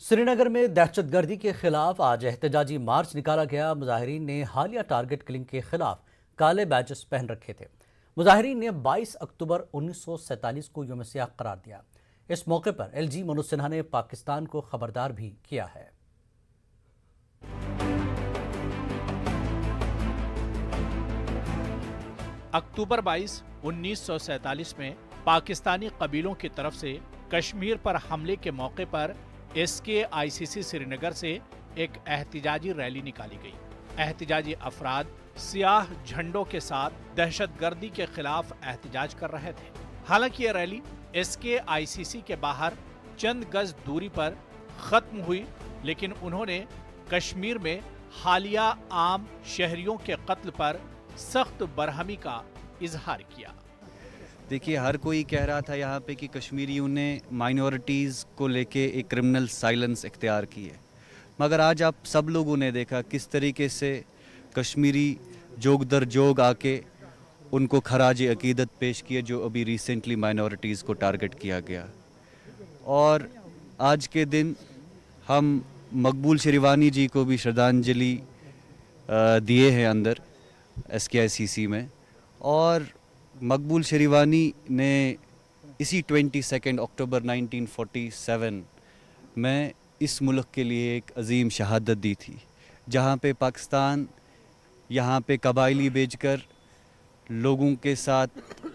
श्रीनगर में दहशतगर्दी के खिलाफ आज एहतजाजी मार्च निकाला गया। मुजाहिरीन ने हालिया टारगेट किलिंग के खिलाफ काले बैजेस पहन रखे थे। मुजाहिरीन ने 22 अक्टूबर 1947 को यौम सियाह करार दिया। इस मौके पर एलजी मनोज सिन्हा ने पाकिस्तान को खबरदार भी किया है। अक्टूबर 22, 1947 में पाकिस्तानी कबीलों की तरफ से कश्मीर पर हमले के मौके पर SKICC श्रीनगर से एक एहतिजाजी रैली निकाली गई। एहतिजाजी अफराद सियाह झंडों के साथ दहशतगर्दी के खिलाफ एहतिजाज कर रहे थे। हालांकि यह रैली SKICC के बाहर चंद गज दूरी पर खत्म हुई, लेकिन उन्होंने कश्मीर में हालिया आम शहरियों के कत्ल पर सख्त बरहमी का इजहार किया। देखिए, हर कोई कह रहा था यहाँ पे कि कश्मीरियों ने माइनॉरिटीज़ को लेके एक क्रिमिनल साइलेंस इख्तियार की है, मगर आज आप सब लोगों ने देखा किस तरीके से कश्मीरी जोग दर जोग आके उनको खराज अकीदत पेश किए, जो अभी रिसेंटली माइनॉरिटीज़ को टारगेट किया गया। और आज के दिन हम मकबूल शिरवानी जी को भी श्रद्धांजलि दिए हैं अंदर SKICC में। और मकबूल शिरवानी ने इसी 22 अक्टूबर 1947 में इस मुल्क के लिए एक अजीम शहादत दी थी, जहाँ पे पाकिस्तान यहाँ पे कबायली बेचकर लोगों के साथ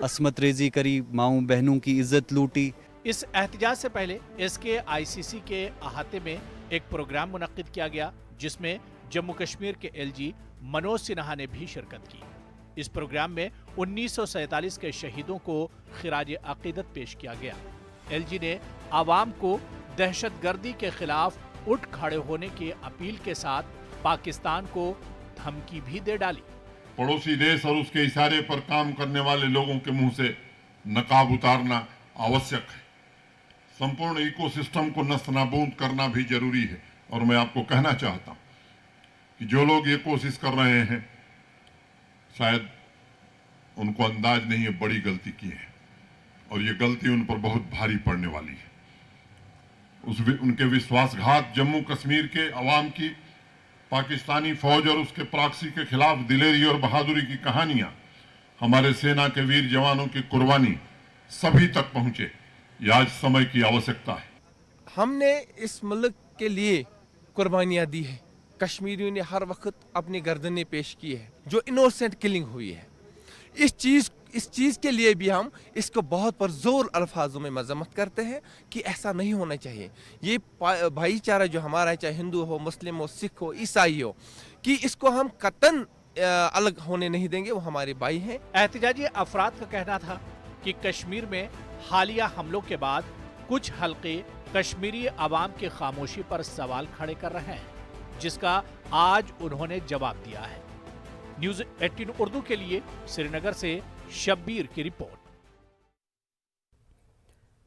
असमत रेजी करी, माओं बहनों की इज्जत लूटी। इस एहतिजाज से पहले SKICC के अहाते में एक प्रोग्राम मुनक्किद किया गया, जिसमें जम्मू कश्मीर के LG मनोज सिन्हा ने भी शिरकत की। इस प्रोग्राम में 1947 के शहीदों को खिराज अकीदत पेश किया गया। LG ने आवाम को दहशतगर्दी के खिलाफ उठ खड़े होने की अपील के साथ पाकिस्तान को धमकी भी दे डाली। पड़ोसी देश और उसके इशारे पर काम करने वाले लोगों के मुंह से नकाब उतारना आवश्यक है। संपूर्ण इकोसिस्टम को नस्तनाबूद करना भी जरूरी है। और मैं आपको कहना चाहता हूं कि जो लोग ये कोशिश कर रहे हैं, शायद उनको अंदाज नहीं है बड़ी गलती की है, और ये गलती उन पर बहुत भारी पड़ने वाली है। उनके विश्वासघात जम्मू कश्मीर के अवाम की पाकिस्तानी फौज और उसके प्रॉक्सी के खिलाफ दिलेरी और बहादुरी की कहानियां, हमारे सेना के वीर जवानों की कुर्बानी सभी तक पहुंचे, ये आज समय की आवश्यकता है। हमने इस मुल्क के लिए कुर्बानियां दी है। कश्मीरियों ने हर वक्त अपनी गर्दनें पेश की है, जो इनोसेंट किलिंग हुई है। इस चीज़ के लिए भी हम इसको बहुत पुरजोर अल्फाजों में मजम्मत करते हैं कि ऐसा नहीं होना चाहिए। ये भाईचारा जो हमारा है, चाहे हिंदू हो, मुस्लिम हो, सिख हो, ईसाई हो, कि इसको हम कतन अलग होने नहीं देंगे। वो हमारे भाई हैं। एहतिजाजी अफराद का कहना था कि कश्मीर में हालिया हमलों के बाद कुछ हल्के कश्मीरी आवाम की खामोशी पर सवाल खड़े कर रहे हैं, जिसका आज उन्होंने जवाब दिया है। न्यूज़ 18 उर्दू के लिए श्रीनगर से शब्बीर की रिपोर्ट।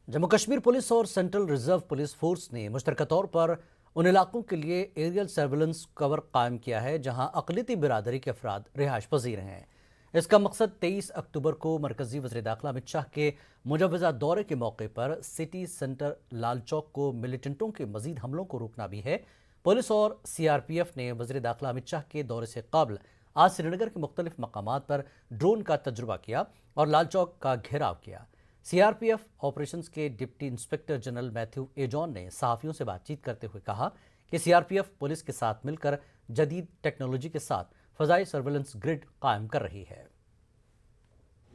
जम्मू कश्मीर पुलिस और सेंट्रल रिजर्व पुलिस फोर्स ने मुश्तरका तौर पर उन इलाकों के लिए एरियल सर्विलेंस कवर कायम किया है जहां अक़लियती बिरादरी के अफराद रिहाइश पजीर हैं। इसका मकसद 23 अक्टूबर को मरकजी वज़ीर दाखिला अमित शाह के मुजव्वज़ा दौरे के मौके पर सिटी सेंटर लाल चौक को मिलिटेंटों के मजीद हमलों को रोकना भी है। पुलिस और CRPF ने वज़ीर दाखिला अमित शाह के दौरे से कबल आज श्रीनगर के मुख्तलिफ मकामात पर ड्रोन का तजुर्बा किया और लाल चौक का घेराव किया। CRPF ऑपरेशंस के डिप्टी इंस्पेक्टर जनरल मैथ्यू एजॉन ने सहाफ़ियों से बातचीत करते हुए कहा कि CRPF पुलिस के साथ मिलकर जदीद टेक्नोलॉजी के साथ फ़ज़ाई सर्वेलेंस ग्रिड कायम कर रही है।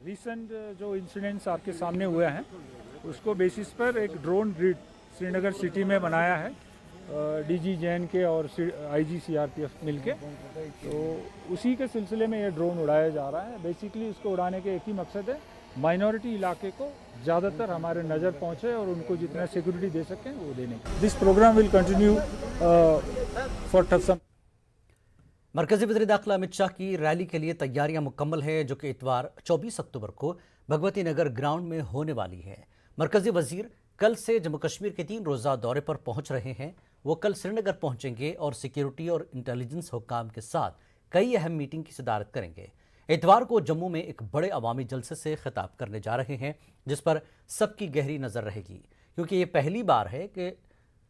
रिसेंट जो इंसिडेंट्स आपके सामने हुए हैं, उसको बेसिस पर एक ड्रोन ग्रिड श्रीनगर सिटी में बनाया है, DG JNK और IG CRPF मिलके। तो उसी के सिलसिले में ये ड्रोन उड़ाया जा रहा है। बेसिकली इसको उड़ाने के एक ही मकसद है, माइनॉरिटी इलाके को ज़्यादातर हमारे नज़र पहुँचे और उनको जितना सिक्योरिटी दे सकें वो देने। This program will continue for टफसम। मरकजी वज़ीर दाखिला अमित शाह की रैली के लिए तैयारियां मुकम्मल हैं, जो कि इतवार 24 अक्टूबर को भगवती नगर ग्राउंड में होने वाली है। मरकजी वज़ीर कल से जम्मू कश्मीर के 3 रोज़ा दौरे पर पहुंच रहे हैं। वो कल श्रीनगर पहुंचेंगे और सिक्योरिटी और इंटेलिजेंस हुक्काम के साथ कई अहम मीटिंग की सदारत करेंगे। इतवार को जम्मू में एक बड़े अवामी जलसे से खिताब करने जा रहे हैं, जिस पर सबकी गहरी नज़र रहेगी, क्योंकि ये पहली बार है कि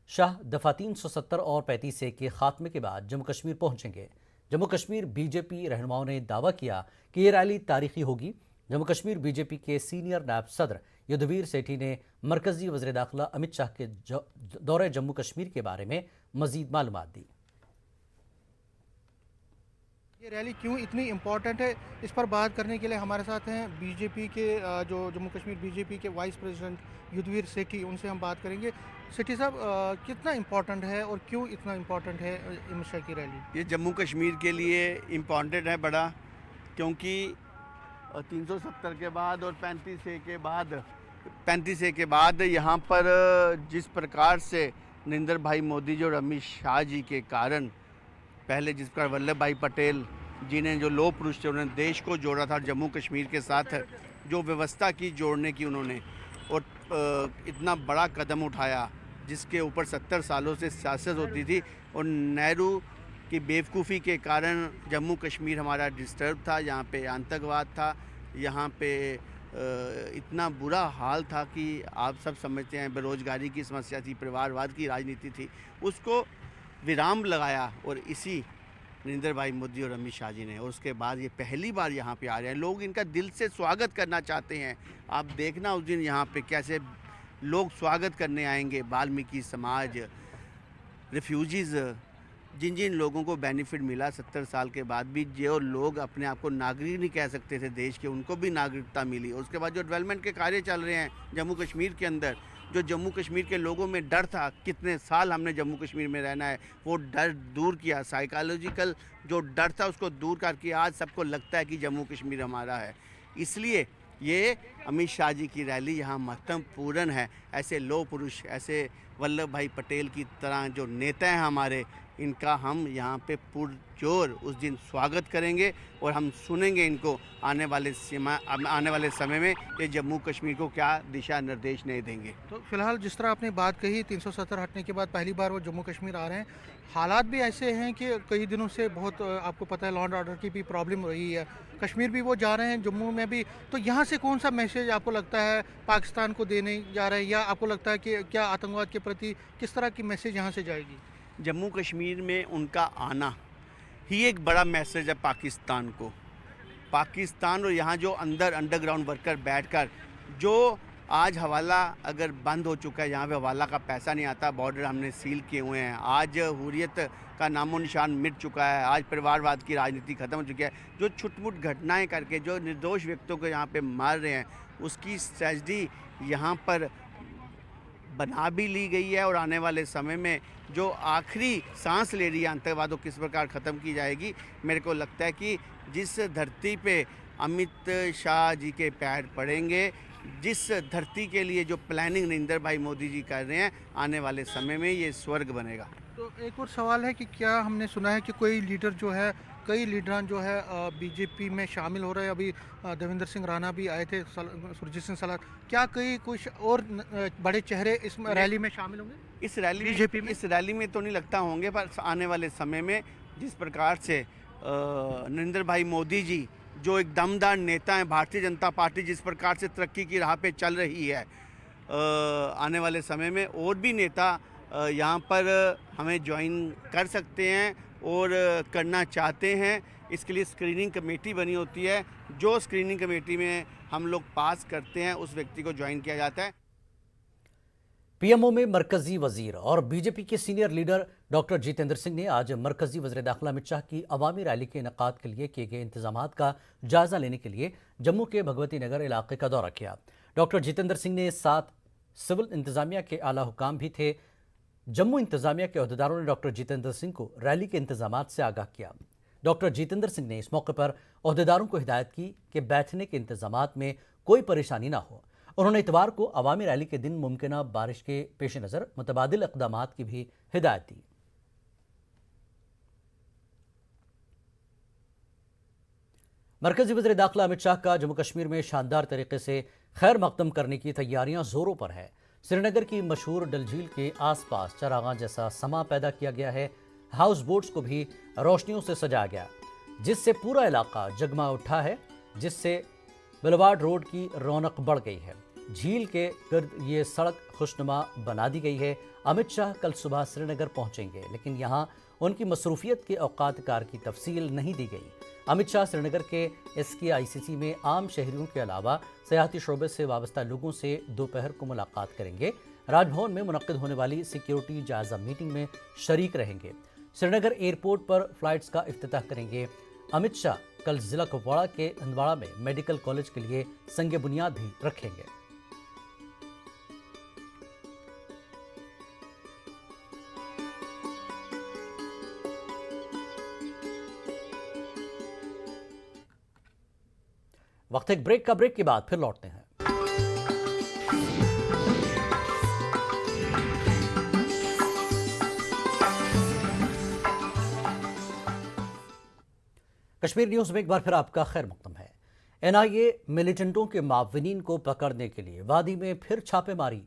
शाह दफा 370 और 35A के खात्मे के बाद जम्मू कश्मीर पहुंचेंगे। जम्मू कश्मीर बीजेपी रहनुमाओं ने दावा किया कि ये रैली तारीखी होगी। जम्मू कश्मीर बीजेपी के सीनियर नायब सदर युद्धवीर सेठी ने मरकजी वज़ीर दाखिला अमित शाह के दौरे जम्मू कश्मीर के बारे में मजीद मालूमात दी। ये रैली क्यों इतनी इम्पोर्टेंट है, इस पर बात करने के लिए हमारे साथ हैं बीजेपी के जो जम्मू कश्मीर बीजेपी के वाइस प्रेसिडेंट युद्धवीर सेठी। उनसे हम बात करेंगे। सेठी साहब, कितना इम्पोर्टेंट है और क्यों इतना इम्पोर्टेंट है अमित शाह की रैली? ये जम्मू कश्मीर के लिए इम्पॉर्टेंट है बड़ा, क्योंकि 370 के बाद और 35A के बाद यहाँ पर जिस प्रकार से नरेंद्र भाई मोदी जी और अमित शाह जी के कारण, पहले जिस प्रकार वल्लभ भाई पटेल जी ने जो लोह पुरुष थे उन्होंने देश को जोड़ा था, जम्मू कश्मीर के साथ जो व्यवस्था की जोड़ने की उन्होंने, और इतना बड़ा कदम उठाया जिसके ऊपर 70 सालों से सियासत होती थी, और नेहरू की बेवकूफ़ी के कारण जम्मू कश्मीर हमारा डिस्टर्ब था, यहाँ पे आतंकवाद था, यहाँ पे इतना बुरा हाल था कि आप सब समझते हैं, बेरोजगारी की समस्या थी, परिवारवाद की राजनीति थी, उसको विराम लगाया और इसी नरेंद्र भाई मोदी और अमित शाह जी ने। और उसके बाद ये पहली बार यहाँ पे आ रहे हैं, लोग इनका दिल से स्वागत करना चाहते हैं। आप देखना उस दिन यहाँ पे कैसे लोग स्वागत करने आएंगे, वाल्मीकि समाज, रिफ्यूजीज़, जिन जिन लोगों को बेनिफिट मिला 70 साल के बाद भी, जो लोग अपने आप को नागरिक नहीं कह सकते थे देश के, उनको भी नागरिकता मिली। और उसके बाद जो डेवलपमेंट के कार्य चल रहे हैं जम्मू कश्मीर के अंदर, जो जम्मू कश्मीर के लोगों में डर था, कितने साल हमने जम्मू कश्मीर में रहना है, वो डर दूर किया, साइकोलॉजिकल जो डर था उसको दूर करके आज सबको लगता है कि जम्मू कश्मीर हमारा है। इसलिए ये अमित शाह जी की रैली यहाँ महत्वपूर्ण है। ऐसे लोह पुरुष, ऐसे वल्लभ भाई पटेल की तरह जो नेता हैं हमारे, इनका हम यहाँ पे पुरजोर उस दिन स्वागत करेंगे और हम सुनेंगे इनको आने वाले समय में ये जम्मू कश्मीर को क्या दिशा निर्देश नहीं देंगे। तो फिलहाल जिस तरह आपने बात कही, 370 हटने के बाद पहली बार वो जम्मू कश्मीर आ रहे हैं। हालात भी ऐसे हैं कि कई दिनों से बहुत, आपको पता है, लॉ एंड ऑर्डर की भी प्रॉब्लम रही है। कश्मीर भी वो जा रहे हैं, जम्मू में भी। तो यहाँ से कौन सा मैसेज आपको लगता है पाकिस्तान को देने जा रहे हैं, या आपको लगता है कि क्या आतंकवाद के प्रति किस तरह की मैसेज यहाँ से जाएगी? जम्मू कश्मीर में उनका आना ही एक बड़ा मैसेज है पाकिस्तान को। पाकिस्तान और यहाँ जो अंदर अंडरग्राउंड वर्कर बैठकर, जो आज हवाला अगर बंद हो चुका है, यहाँ पे हवाला का पैसा नहीं आता, बॉर्डर हमने सील किए हुए हैं, आज हुर्रियत का नामो निशान मिट चुका है, आज परिवारवाद की राजनीति ख़त्म हो चुकी है, जो छुटमुट घटनाएं करके जो निर्दोष व्यक्तियों को यहाँ पे मार रहे हैं, उसकी स्ट्रेटजी यहाँ पर बना भी ली गई है। और आने वाले समय में जो आखिरी सांस ले रही है आतंकवाद को किस प्रकार ख़त्म की जाएगी, मेरे को लगता है कि जिस धरती पे अमित शाह जी के पैर पड़ेंगे, जिस धरती के लिए जो प्लानिंग नरेंद्र भाई मोदी जी कर रहे हैं, आने वाले समय में ये स्वर्ग बनेगा। तो एक और सवाल है कि क्या हमने सुना है कि कोई लीडर जो है, कई लीडरान जो है बीजेपी में शामिल हो रहे हैं। अभी देवेंद्र सिंह राणा भी आए थे, सुरजीत सिंह सलाह, क्या कई कुछ और बड़े चेहरे इस रैली में शामिल होंगे? इस रैली में तो नहीं लगता होंगे, पर आने वाले समय में जिस प्रकार से नरेंद्र भाई मोदी जी जो एक दमदार नेता हैं, भारतीय जनता पार्टी जिस प्रकार से तरक्की की राह पे चल रही है, आने वाले समय में और भी नेता यहाँ पर हमें ज्वाइन कर सकते हैं और करना चाहते हैं। इसके लिए स्क्रीनिंग कमेटी बनी होती है, जो स्क्रीनिंग कमेटी में हम लोग पास करते हैं उस व्यक्ति को ज्वाइन किया जाता है। पीएमओ में मरकजी वजीर और बीजेपी के senior leader doctor Jitendra Singh ने आज मरकजी वज़ीर दाखिला अमित शाह की अवामी रैली के इनेकाद के लिए किए गए इंतजामात का जायजा लेने के लिए जम्मू के भगवती नगर इलाके का दौरा किया। डॉक्टर जितेंद्र सिंह ने साथ सिविल इंतजामिया के आला हुकाम भी थे। जम्मू इंतजामिया के अहदेदारों ने डॉक्टर जितेंद्र सिंह को रैली के इंतजामात से आगाह किया। डॉक्टर जितेंद्र सिंह ने इस मौके पर अहदेदारों को हिदायत की कि बैठने के इंतजामात में कोई परेशानी ना हो। उन्होंने इतवार को अवामी रैली के दिन मुमकिना बारिश के पेश नज़र मुतबादिल इक़दामात की भी हिदायत दी। मरकजी वज़ीर दाखिला अमित शाह का जम्मू कश्मीर में शानदार तरीके से खैर मकदम करने की तैयारियां जोरों पर है। श्रीनगर की मशहूर डल झील के आसपास चरागां जैसा समा पैदा किया गया है। हाउस बोट्स को भी रोशनियों से सजाया गया, जिससे पूरा इलाका जगमा उठा है, जिससे बुलवार्ड रोड की रौनक बढ़ गई है। झील के गिर्द ये सड़क खुशनुमा बना दी गई है। अमित शाह कल सुबह श्रीनगर पहुंचेंगे, लेकिन यहां उनकी मसरूफियत के औकात कार की तफसील नहीं दी गई। अमित शाह श्रीनगर के SKICC में आम शहरियों के अलावा सयाहती शोबे से वाबस्ता लोगों से दोपहर को मुलाकात करेंगे। राजभवन में मुनक्किद होने वाली सिक्योरिटी जायजा मीटिंग में शरीक रहेंगे। श्रीनगर एयरपोर्ट पर फ्लाइट्स का इफ्तिताह करेंगे। अमित शाह कल जिला कुपवाड़ा के हंदवाड़ा में मेडिकल कॉलेज के लिए संग बुनियाद भी रखेंगे। वक्त एक ब्रेक का, ब्रेक के बाद फिर लौटते हैं। कश्मीर न्यूज में एक बार फिर आपका खैर मकदम है। NIA मिलिटेंटों के मावनीन को पकड़ने के लिए वादी में फिर छापेमारी।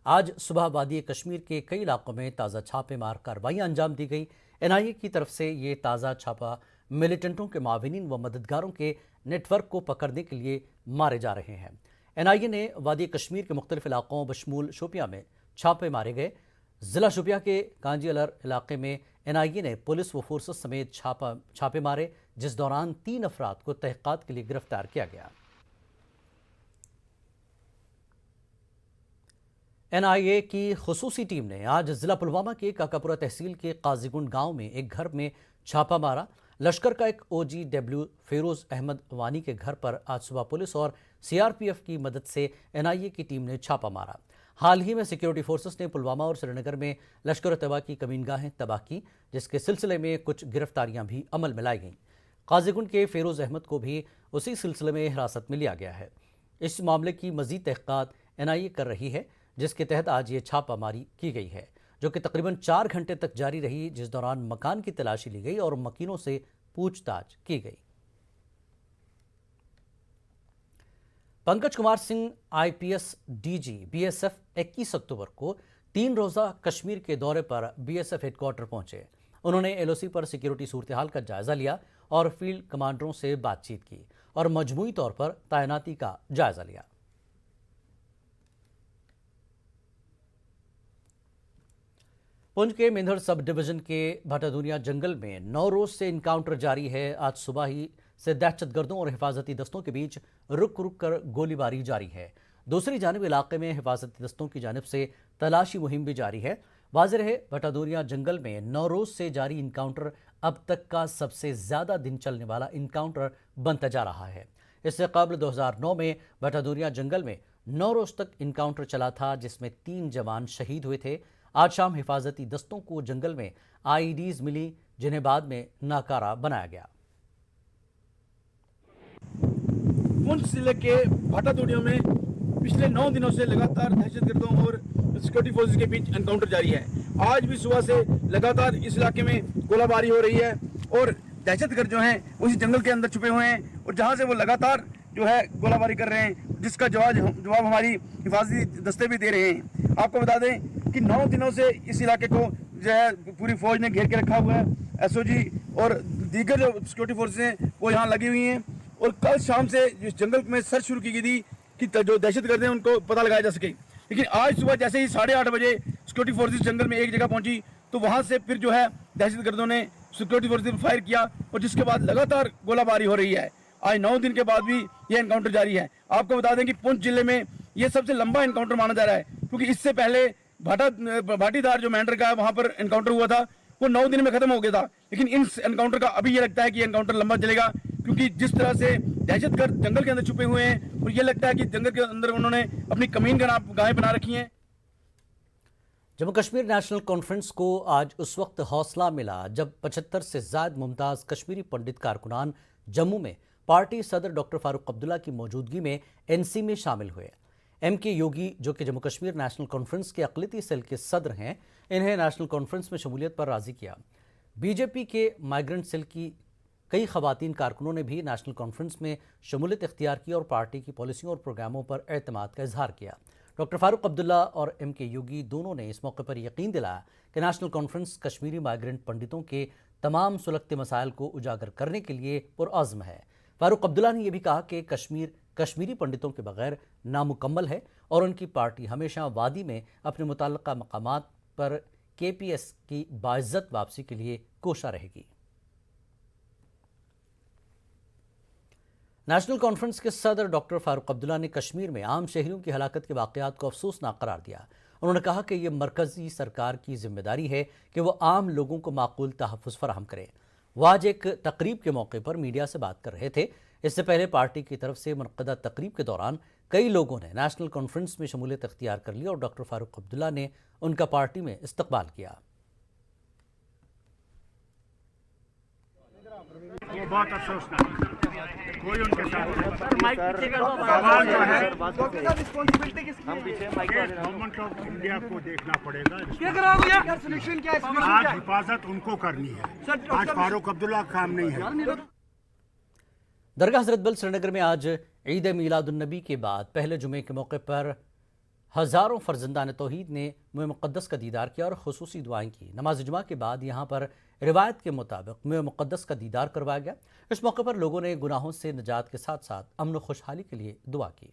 आज सुबह वादी कश्मीर के कई इलाकों में ताज़ा छापेमार कार्रवाइयां अंजाम दी गई। NIA की तरफ से ये ताज़ा छापा मिलिटेंटों के मावनीन व मददगारों के नेटवर्क को पकड़ने के लिए मारे जा रहे हैं। NIA ने वादी कश्मीर के मुख्तलिफ इलाकों बशमूल शोपियां में छापे मारे गए। जिला शोपियां के कांजी अलर इलाके में NIA ने पुलिस व फोर्सेस समेत छापे मारे, जिस दौरान 3 अफराद को तहक़ीक़ात के लिए गिरफ्तार किया गया। NIA की खुसूसी टीम ने आज जिला पुलवामा के काकापुरा तहसील के काजीगुंड गांव में एक घर में छापा मारा। लश्कर का एक OGW फेरोज अहमद वानी के घर पर आज सुबह पुलिस और CRPF की मदद से NIA की टीम ने छापा मारा। हाल ही में सिक्योरिटी फोर्सेस ने पुलवामा और श्रीनगर में लश्कर तैयबा की कमीनगाहें तबाह की, जिसके सिलसिले में कुछ गिरफ्तारियां भी अमल में लाई गईं। काजीगुंड के फेरोज अहमद को भी उसी सिलसिले में हिरासत में लिया गया है। इस मामले की मजीद तहक़ीक़ात NIA कर रही है, जिसके तहत आज ये छापामारी की गई है, जो कि तकरीबन 4 घंटे तक जारी रही, जिस दौरान मकान की तलाशी ली गई और मकीनों से पूछताछ की गई। Pankaj Kumar Singh IPS DG BSF 21 अक्टूबर को 3 रोज़ा कश्मीर के दौरे पर BSF हेडक्वार्टर पहुंचे। उन्होंने LOC पर सिक्योरिटी सूरत हाल का जायजा लिया और फील्ड कमांडरों से बातचीत की और मजमूई तौर पर तैनाती का जायजा लिया। पुंछ के मेंढर सब डिवीजन के भटादुनिया जंगल में 9 रोज से इनकाउंटर जारी है। आज सुबह ही से दहशतगर्दों और हिफाजती दस्तों के बीच रुक रुक कर गोलीबारी जारी है। दूसरी जानिब इलाके में हिफाजती दस्तों की जानिब से तलाशी मुहिम भी जारी है। वाज़ेह है, भटादुनिया जंगल में 9 रोज से जारी इनकाउंटर अब तक का सबसे ज़्यादा दिन चलने वाला इनकाउंटर बनता जा रहा है। इससे कबल 2009 में भटादुनिया जंगल में 9 रोज तक इनकाउंटर चला था, जिसमें 3 जवान शहीद हुए थे। आज शाम हिफाजती दस्तों को जंगल में IEDs मिली, जिन्हें बाद में नाकारा बनाया गया। पुंछ जिले के भटादुनिया में पिछले 9 दिनों से लगातार दहशतगर्दों और सिक्योरिटी फोर्सेस के बीच एनकाउंटर जारी है। आज भी सुबह से लगातार इस इलाके में गोलाबारी हो रही है और दहशतगर्द जो हैं उसी जंगल के अंदर छुपे हुए हैं और जहां से वो लगातार जो है गोलाबारी कर रहे हैं, जिसका जवाब हमारी हिफाजती दस्ते भी दे रहे हैं। आपको बता दें कि 9 दिनों से इस इलाके को जो है पूरी फौज ने घेर के रखा हुआ है। SOG और दीगर जो सिक्योरिटी फोर्सेस हैं वो यहाँ लगी हुई हैं और कल शाम से इस जंगल में सर्च शुरू की गई थी कि जो दहशतगर्द हैं उनको पता लगाया जा सके। लेकिन आज सुबह जैसे ही 8:30 बजे सिक्योरिटी फोर्सेस जंगल में एक जगह पहुंची तो वहां से फिर जो है दहशतगर्दों ने सिक्योरिटी फोर्सेस पर फायर किया और जिसके बाद लगातार गोलाबारी हो रही है। आज 9 दिन के बाद भी यह एनकाउंटर जारी है। आपको बता दें कि पुंछ जिले में यह सबसे लंबा एनकाउंटर माना जा रहा है, क्योंकि इससे पहले भाटीधार जो मेंढर का है वहां पर एनकाउंटर हुआ था, वो 9 दिन में खत्म हो गया था। लेकिन इन एनकाउंटर का अभी ये लगता है कि एनकाउंटर लंबा चलेगा, क्योंकि जिस तरह से दहशतगर्द जंगल के अंदर छुपे हुए हैं और ये लगता है कि जंगल के अंदर उन्होंने अपनी कमीन गाहें बना रखी हैं। जम्मू कश्मीर नेशनल कॉन्फ्रेंस को आज उस वक्त हौसला मिला जब 75 से ज्यादा मुमताज़ कश्मीरी पंडित कारकुनान जम्मू में पार्टी सदर डॉक्टर फारूक अब्दुल्ला की मौजूदगी में NC में शामिल हुए। MK योगी, जो कि जम्मू कश्मीर नेशनल कॉन्फ्रेंस के अक़लियती सेल के सदर हैं, इन्हें नेशनल कॉन्फ्रेंस में शमूलियत पर राज़ी किया। BJP के माइग्रेंट सेल की कई ख़वातीन कारकुनों ने भी नेशनल कॉन्फ्रेंस में शमूलियत इख्तियार की और पार्टी की पॉलिसियों और प्रोग्रामों पर एतमाद का इजहार किया। डॉक्टर फारूक अब्दुल्ला और MK योगी दोनों ने इस मौके पर यकीन दिलाया कि नेशनल कॉन्फ्रेंस कश्मीरी माइग्रेंट पंडितों के तमाम सुलगते मसाइल को उजागर करने के लिए पुरअज़्म है। फारूक अब्दुल्ला ने यह भी कहा कि कश्मीर कश्मीरी पंडितों के बगैर नामुकम्मल है और उनकी पार्टी हमेशा वादी में अपने मुतल्लका मकामात पर KPS की बाइज्जत वापसी के लिए कोशा रहेगी। नेशनल कॉन्फ्रेंस के सदर डॉक्टर फारूक अब्दुल्ला ने कश्मीर में आम शहरियों की हलाकत के वाक़यात को अफसोसनाक करार दिया। उन्होंने कहा कि यह मरकजी सरकार की जिम्मेदारी है कि वह आम लोगों को माकूल तहफ़्फ़ुज़ फराहम करे। वह आज एक तकरीब के मौके पर मीडिया से बात कर रहे थे। इससे पहले पार्टी की तरफ से मुनक़दा तकरीब के दौरान कई लोगों ने नेशनल कॉन्फ्रेंस में शमूलियत इख्तियार कर ली और डॉक्टर फारूक अब्दुल्ला ने उनका पार्टी में इस्तकबाल किया। वो बहुत अफसोसनाक कोई उनके साथ गवर्नमेंट ऑफ इंडिया को देखना पड़ेगा। आज हिफाजत उनको करनी है, आज फारूक अब्दुल्ला का काम नहीं है। दरगाह हज़रत बल श्रीनगर में आज ईद मीलादुन्नबी के बाद पहले जुमे के मौके पर हज़ारों फर्जंदान तौहीद ने मुए मुक़द्दस का दीदार किया और खुसूसी दुआएं की। नमाज जुमा के बाद यहाँ पर रिवायत के मुताबिक मुए मुक़द्दस का दीदार करवाया गया। इस मौके पर लोगों ने गुनाहों से निजात के साथ साथ अमन व खुशहाली के लिए दुआ की।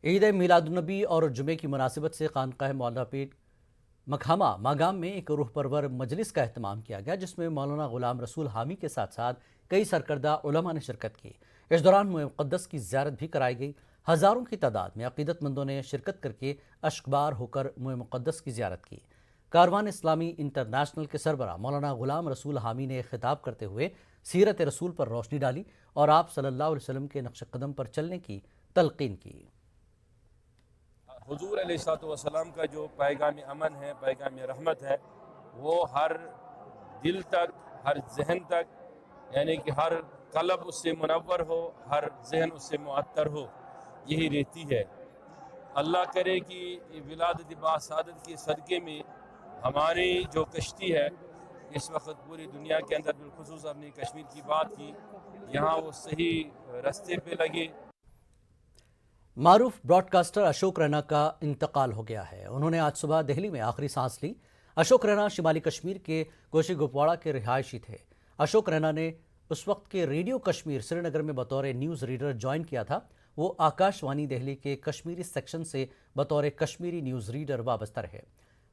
ईद मीलादुन्नबी और जुमे की मुनासिबत से खानकाह मौलाना पीर मखामा मागाम में एक रूह परवर मजलिस का एहतमाम किया गया, जिसमें मौलाना गुलाम रसूल हामी के साथ साथ कई सरकर्दा उलमा ने शिरकत की। इस दौरान मुए मुक़द्दस की ज़ियारत भी कराई गई। हज़ारों की तादाद में अक़ीदतमंदों ने शिरकत करके अश्कबार होकर मुए मुक़द्दस की ज़ियारत की। कारवान इस्लामी इंटरनेशनल के सरबराह मौलाना गुलाम रसूल हामी ने खिताब करते हुए सीरत रसूल पर रोशनी डाली और आप सल्लल्लाहु अलैहि वसल्लम के नक्श कदम पर चलने की तलक़ीन की। हुजूर अलैहिस्सलाम का जो पैगाम अमन है, पैगाम रहमत है, वो हर दिल तक, हर जहन तक, यानी कि हर कल्ब उससे मुनव्वर हो, हर जहन उससे मुअत्तर हो, यही रहती है। अल्लाह करे कि विलादत बासादत के सदक़े में हमारी जो कश्ती है इस वक्त पूरी दुनिया के अंदर, बिलखुसूस अपनी कश्मीर की बात की, यहाँ वो सही रास्ते पे लगे। मारूफ ब्रॉडकास्टर अशोक रैना का इंतकाल हो गया है। उन्होंने आज सुबह दिल्ली में आखिरी सांस ली। अशोक रैना शिमाली कश्मीर के कोशी गुपवाड़ा के रिहायशी थे। अशोक रैना ने उस वक्त के रेडियो कश्मीर श्रीनगर में बतौर न्यूज़ रीडर ज्वाइन किया था। वो आकाशवाणी दिल्ली के कश्मीरी सेक्शन से बतौर कश्मीरी न्यूज़ रीडर वाबस्ता रहे।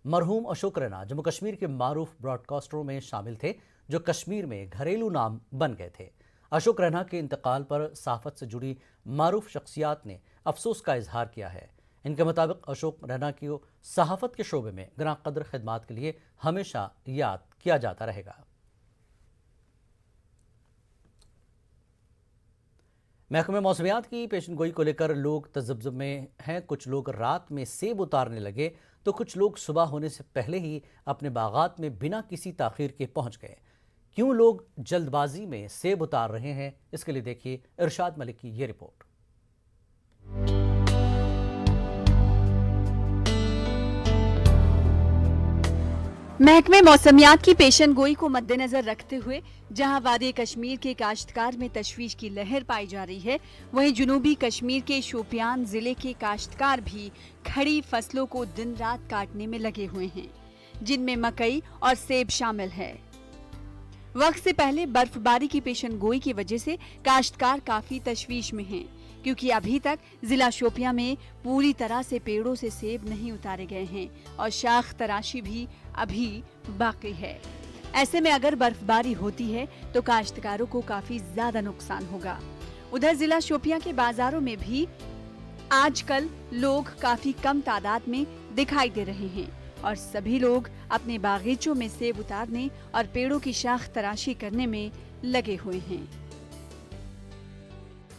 मरहूम अशोक रैना जम्मू कश्मीर के मारूफ ब्रॉडकास्टरों में शामिल थे जो कश्मीर में घरेलू नाम बन गए थे। अशोक रैना के इंतकाल पर सहाफ़त से जुड़ी मारूफ शख्सियात ने अफसोस का इजहार किया है। इनके मुताबिक अशोक रैना की सहाफ़त के शोबे में ग्रां कदर खिदमात के लिए हमेशा याद किया जाता रहेगा। महकमे मौसमियात की पेशन गोई को लेकर लोग तजब्जुब में हैं। कुछ लोग रात में सेब उतारने लगे तो कुछ लोग सुबह होने से पहले ही अपने बागात में बिना किसी ताख़ीर के पहुंच गए। क्यों लोग जल्दबाजी में सेब उतार रहे हैं, इसके लिए देखिए इरशाद मलिक की ये रिपोर्ट। महकमे मौसमियात की पेशन गोई को मद्देनजर रखते हुए जहां वादी कश्मीर के काश्तकार में तशवीश की लहर पाई जा रही है, वहीं जुनूबी कश्मीर के शोपियान जिले के काश्तकार भी खड़ी फसलों को दिन रात काटने में लगे हुए हैं, जिनमें मकई और सेब शामिल है। वक्त से पहले बर्फबारी की पेशन गोई की वजह से काश्तकार काफी तशवीश में हैं, क्योंकि अभी तक जिला शोपियां में पूरी तरह से पेड़ों से सेब नहीं उतारे गए हैं और शाख तराशी भी अभी बाकी है। ऐसे में अगर बर्फबारी होती है तो काश्तकारों को काफी ज्यादा नुकसान होगा। उधर जिला शोपियां के बाजारों में भी आजकल लोग काफी कम तादाद में दिखाई दे रहे हैं और सभी लोग अपने बागीचों में सेब उतारने और पेड़ों की शाख तराशी करने में लगे हुए हैं।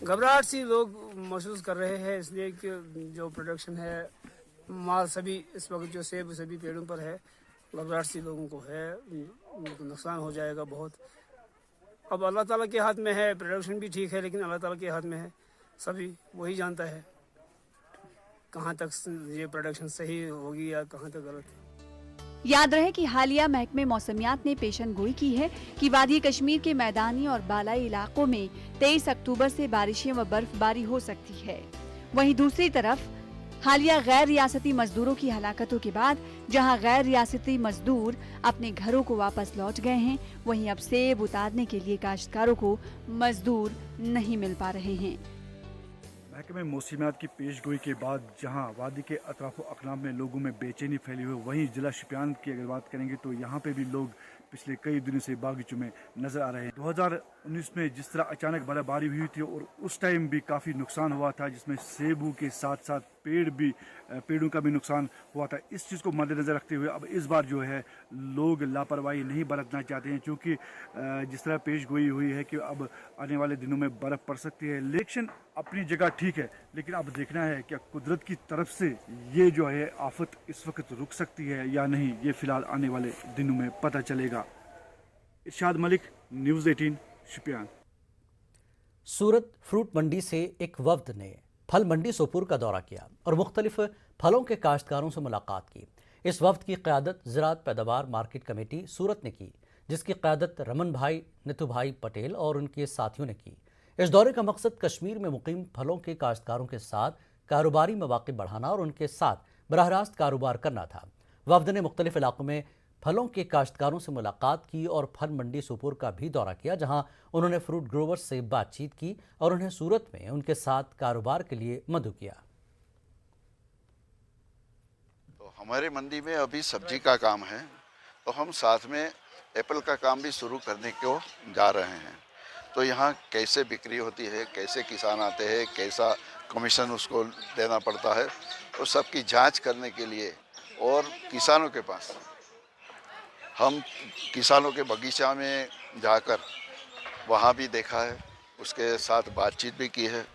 घबराहट सी लोग महसूस कर रहे हैं, इसलिए कि जो प्रोडक्शन है, माल सभी इस वक्त जो सेब सभी पेड़ों पर है, घबराहट सी लोगों को है, नुकसान हो जाएगा बहुत। अब अल्लाह ताला के हाथ में है, प्रोडक्शन भी ठीक है, लेकिन अल्लाह ताला के हाथ में है, सभी वही जानता है कहाँ तक ये प्रोडक्शन सही होगी या कहाँ तक गलत है। याद रहे कि हालिया महकमे मौसमियात ने पेशन गोई की है कि वादी कश्मीर के मैदानी और बालाई इलाकों में 23 अक्टूबर से बारिशें व बर्फबारी हो सकती है। वहीं दूसरी तरफ हालिया गैर रियासती मजदूरों की हलाकतों के बाद जहां गैर रियासती मजदूर अपने घरों को वापस लौट गए हैं, वहीं अब सेब उतारने के लिए काश्तकारों को मजदूर नहीं मिल पा रहे हैं। महकमे मौसमियात की पेशगोई के बाद जहां वादी के अतराफ अकनाम में लोगों में बेचैनी फैली हुई, वहीं जिला शोपियान की अगर बात करेंगे तो यहाँ पे भी लोग पिछले कई दिनों से बागीचों में नजर आ रहे हैं। 2019 में जिस तरह अचानक बर्फबारी हुई थी और उस टाइम भी काफ़ी नुकसान हुआ था, जिसमें सेबू के साथ साथ पेड़ों का भी नुकसान हुआ था। इस चीज़ को मद्देनज़र रखते हुए अब इस बार जो है लोग लापरवाही नहीं बरतना चाहते हैं, क्योंकि जिस तरह पेश गोई हुई है कि अब आने वाले दिनों में बर्फ़ पड़ सकती है। इलेक्शन अपनी जगह ठीक है, लेकिन अब देखना है क्या कुदरत की तरफ से ये जो है आफत इस वक्त रुक सकती है या नहीं, ये फिलहाल आने वाले दिनों में पता चलेगा। इरशाद मलिक, न्यूज़ 18, शोपियान। सूरत फ्रूट मंडी से एक वफ्द ने फल मंडी सोपुर का दौरा किया और मुख्तलिफ फलों के काश्तकारों से मुलाकात की। इस वफ्द की क़यादत ज़राअत पैदावार मार्केट कमेटी सूरत ने की, जिसकी क़यादत रमन भाई, नितू भाई पटेल और उनके साथियों ने की। इस दौरे का मकसद कश्मीर में मुकीम फलों के काश्तकारों के साथ कारोबारी मौक़े बढ़ाना और उनके साथ बराह रास्त कारोबार करना था। वफ्द ने मुख्तलिफ इलाकों में फलों के काश्तकारों से मुलाकात की और फल मंडी सोपुर का भी दौरा किया, जहां उन्होंने फ्रूट ग्रोवर्स से बातचीत की और उन्हें सूरत में उनके साथ कारोबार के लिए मदऊ किया। तो हमारे मंडी में अभी सब्जी का काम है, तो हम साथ में एप्पल का काम भी शुरू करने को जा रहे हैं। तो यहाँ कैसे बिक्री होती है, कैसे किसान आते हैं, कैसा कमीशन उसको देना पड़ता है, तो सबकी जांच करने के लिए और किसानों के पास हम किसानों के बगीचा में जाकर वहाँ भी देखा है, उसके साथ बातचीत भी की है।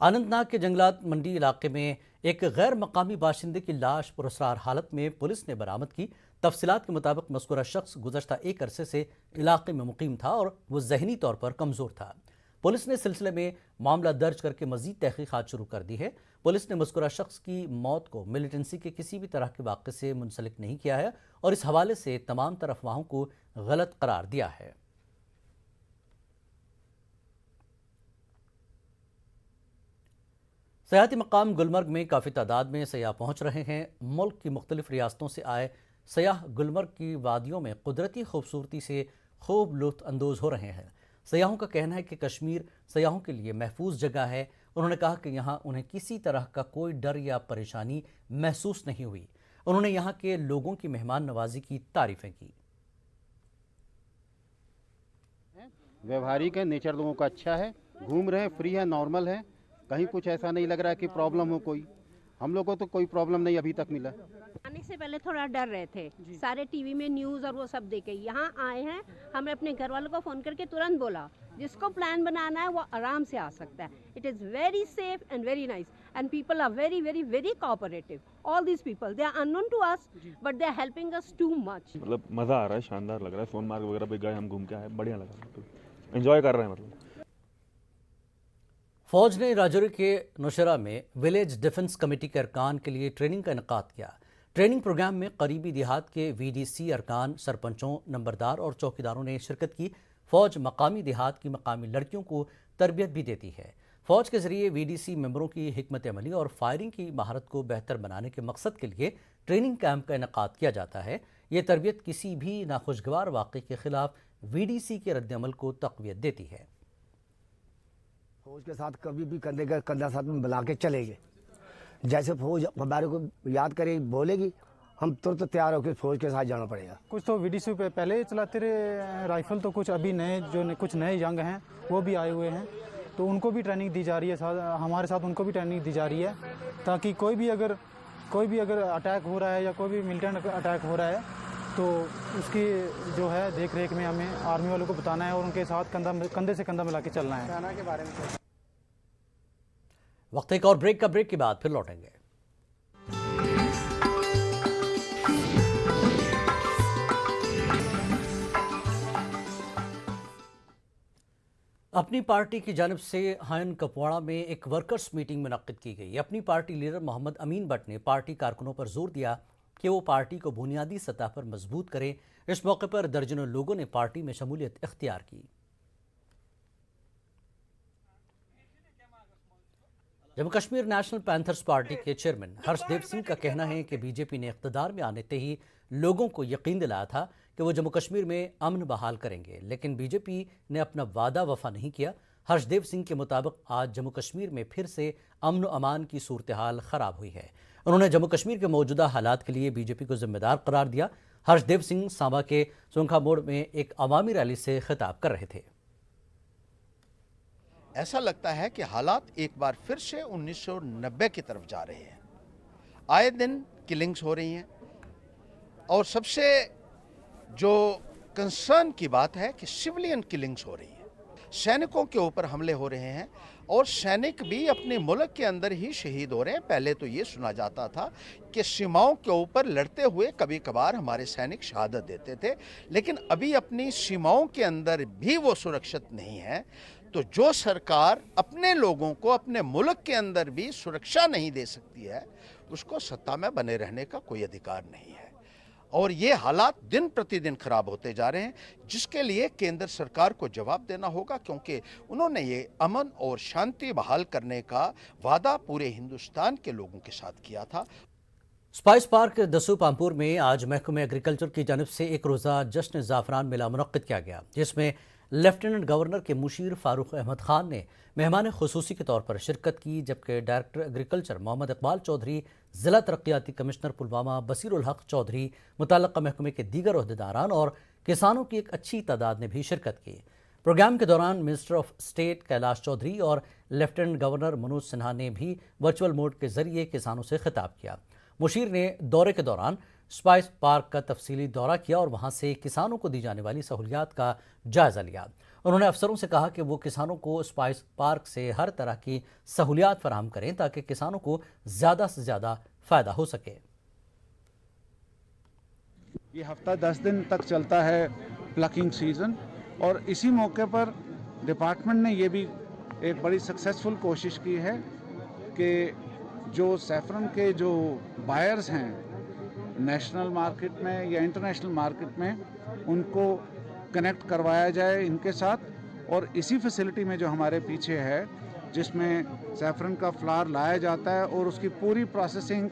अनंतनाग के जंगलात मंडी इलाके में एक गैर मकामी बाशिंदे की लाश पुरअसरार हालत में पुलिस ने बरामद की। तफसीलात के मुताबिक मज़कूरा शख्स गुज़श्ता एक अरसे से इलाके में मुकीम था और वो ज़हनी तौर पर कमज़ोर था। पुलिस ने इस सिलसिले में मामला दर्ज करके मज़ीद तहक़ीक़ात शुरू कर दी है। पुलिस ने मज़कूरा शख्स की मौत को मिलिटेंसी के किसी भी तरह के वाक़े से मुंसलिक नहीं किया है और इस हवाले से तमाम तरफ अफवाहों को गलत करार दिया है। सयाहती मकाम गुलमर्ग में काफ़ी तादाद में सयाह पहुँच रहे हैं। मुल्क की मुख्तलिफ रियासतों से आए सयाह गुलमर्ग की वादियों में कुदरती खूबसूरती से खूब लुत्फ़ अंदोज़ हो रहे हैं। सयाहों का कहना है कि कश्मीर सयाहों के लिए महफूज जगह है। उन्होंने कहा कि यहाँ उन्हें किसी तरह का कोई डर या परेशानी महसूस नहीं हुई। उन्होंने यहाँ के लोगों की मेहमान नवाजी की तारीफ़ें की। व्यवहारिक है, नेचर लोगों का अच्छा है, घूम रहे हैं, फ्री है, नॉर्मल है, कहीं कुछ ऐसा नहीं लग रहा है कि प्रॉब्लम हो कोई। हम लोगों को तो कोई प्रॉब्लम नहीं अभी तक मिला। आने से पहले थोड़ा डर रहे थे, सारे टीवी में न्यूज़ और वो सब देखे। यहाँ आए हैं, हमने अपने घर वालों को फ़ोन करके तुरंत बोला जिसको प्लान बनाना है वो आराम से आ सकता है। It is very safe and very nice and people are very very very cooperative. All these people they are unknown to us but they are helping us too much. मतलब मज़ा आ रहा है, शानदार लग रहा है। सोनमार्ग वगैरह पे गए हम, घूम के आए, बढ़िया लगा, एंजॉय कर रहे हैं। मतलब फौज ने राजौरी के नौशहरा में विलेज डिफेंस कमेटी के अरकान के लिए ट्रेनिंग का इनेकाद किया। ट्रेनिंग प्रोग्राम में करीबी देहात के VDC अरकान, सरपंचों, नंबरदार और चौकीदारों ने शिरकत की। फौज मकामी देहात की मकामी लड़कियों को तरबियत भी देती है। फौज के जरिए VDC मेंबरों की हिकमत अमली और फायरिंग की महारत को बेहतर बनाने के मकसद के लिए ट्रेनिंग कैंप का इनेकाद किया जाता है। ये तरबियत किसी भी नाखुशगवार वाक़े के खिलाफ VDC के रद्दअमल को तक़वियत देती है। फौज के साथ कभी भी कंधे का कंधा साथ में मिला के चलेंगे। जैसे फौज हमारे को याद करेगी, बोलेगी, हम तुरंत तैयार होकर फौज के साथ जाना पड़ेगा। कुछ तो VDC पे पहले चलाते रहे राइफल, तो कुछ अभी नए कुछ नए यंग हैं वो भी आए हुए हैं, तो उनको भी ट्रेनिंग दी जा रही है। हमारे साथ उनको भी ट्रेनिंग दी जा रही है, ताकि कोई भी अगर अटैक हो रहा है या कोई भी मिलिटेंट अटैक हो रहा है तो उसकी जो है देख रेख में हमें आर्मी वालों को बताना है और उनके साथ कंधे से कंधा मिला के चलना है। सेना के बारे में वक्त एक और ब्रेक के बाद फिर लौटेंगे। अपनी पार्टी की जानिब से हायन कपवाड़ा में एक वर्कर्स मीटिंग मुनक्किद की गई। अपनी पार्टी लीडर मोहम्मद अमीन भट्ट ने पार्टी कारकुनों पर जोर दिया कि वो पार्टी को बुनियादी सतह पर मजबूत करें। इस मौके पर दर्जनों लोगों ने पार्टी में शमूलियत इख्तियार की। Jammu Kashmir national panthers party के चेयरमैन हर्षदेव सिंह का कहना है कि बीजेपी ने इख्तिदार में आने ते ही लोगों को यकीन दिलाया था कि वो जम्मू कश्मीर में अमन बहाल करेंगे, लेकिन बीजेपी ने अपना वादा वफा नहीं किया। हर्षदेव सिंह के मुताबिक आज जम्मू कश्मीर में फिर से अमन व अमान की सूरत हाल खराब हुई है। उन्होंने जम्मू कश्मीर के मौजूदा हालात के लिए बीजेपी को जिम्मेदार करार दिया। हर्षदेव सिंह सांबा के सुंखा मोड़ में एक अवामी रैली से खिताब कर रहे थे। ऐसा लगता है कि हालात एक बार फिर से 1990 की तरफ जा रहे हैं। आए दिन किलिंग्स हो रही हैं और सबसे जो कंसर्न की बात है कि सिविलियन किलिंग्स हो रही हैं, सैनिकों के ऊपर हमले हो रहे हैं और सैनिक भी अपने मुल्क के अंदर ही शहीद हो रहे हैं। पहले तो ये सुना जाता था कि सीमाओं के ऊपर लड़ते हुए कभी कभार हमारे सैनिक शहादत देते थे, लेकिन अभी अपनी सीमाओं के अंदर भी वो सुरक्षित नहीं है। तो जो सरकार अपने लोगों को अपने मुल्क के अंदर भी सुरक्षा नहीं दे सकती है, उसको सत्ता में बने रहने का कोई अधिकार नहीं है। और ये हालात दिन प्रतिदिन खराब होते जा रहे हैं, जिसके लिए केंद्र सरकार को जवाब देना होगा, क्योंकि उन्होंने ये अमन और शांति बहाल करने का वादा पूरे हिंदुस्तान के लोगों के साथ किया था। स्पाइस पार्क दसू पामपुर में आज महकमे एग्रीकल्चर की जानिब से एक रोज़ा जश्न ज़ाफ़रान मेला मुनक्किद किया गया, जिसमें लेफ्टिनेंट गवर्नर के मुशीर फारूक अहमद खान ने मेहमान खुसूसी के तौर पर शिरकत की, जबकि डायरेक्टर एग्रीकल्चर मोहम्मद इकबाल चौधरी, ज़िला तरक्याती कमिश्नर पुलवामा बसीरुल हक चौधरी, मुतल्लका महकमे के दीगर ओहदेदारान और किसानों की एक अच्छी तादाद ने भी शिरकत की। प्रोग्राम के दौरान minister of state Kailash Choudhary और लेफ्टिनेंट गवर्नर मनोज सिन्हा ने भी वर्चुअल मोड के जरिए किसानों से खिताब किया। मुशीर ने दौरे के दौरान स्पाइस पार्क का तफसीली दौरा किया और वहां से किसानों को दी जाने वाली सहूलियात का जायजा लिया। उन्होंने अफसरों से कहा कि वो किसानों को स्पाइस पार्क से हर तरह की सहूलियात फराहम करें ताकि किसानों को ज़्यादा से ज़्यादा फ़ायदा हो सके। ये हफ्ता 10 दिन तक चलता है प्लकिंग सीज़न, और इसी मौके पर डिपार्टमेंट ने ये भी एक बड़ी सक्सेसफुल कोशिश की है कि जो सैफरन के जो बायर्स हैं नेशनल मार्केट में या इंटरनेशनल मार्केट में, उनको कनेक्ट करवाया जाए इनके साथ। और इसी फैसिलिटी में जो हमारे पीछे है, जिसमें सैफरन का फ्लावर लाया जाता है और उसकी पूरी प्रोसेसिंग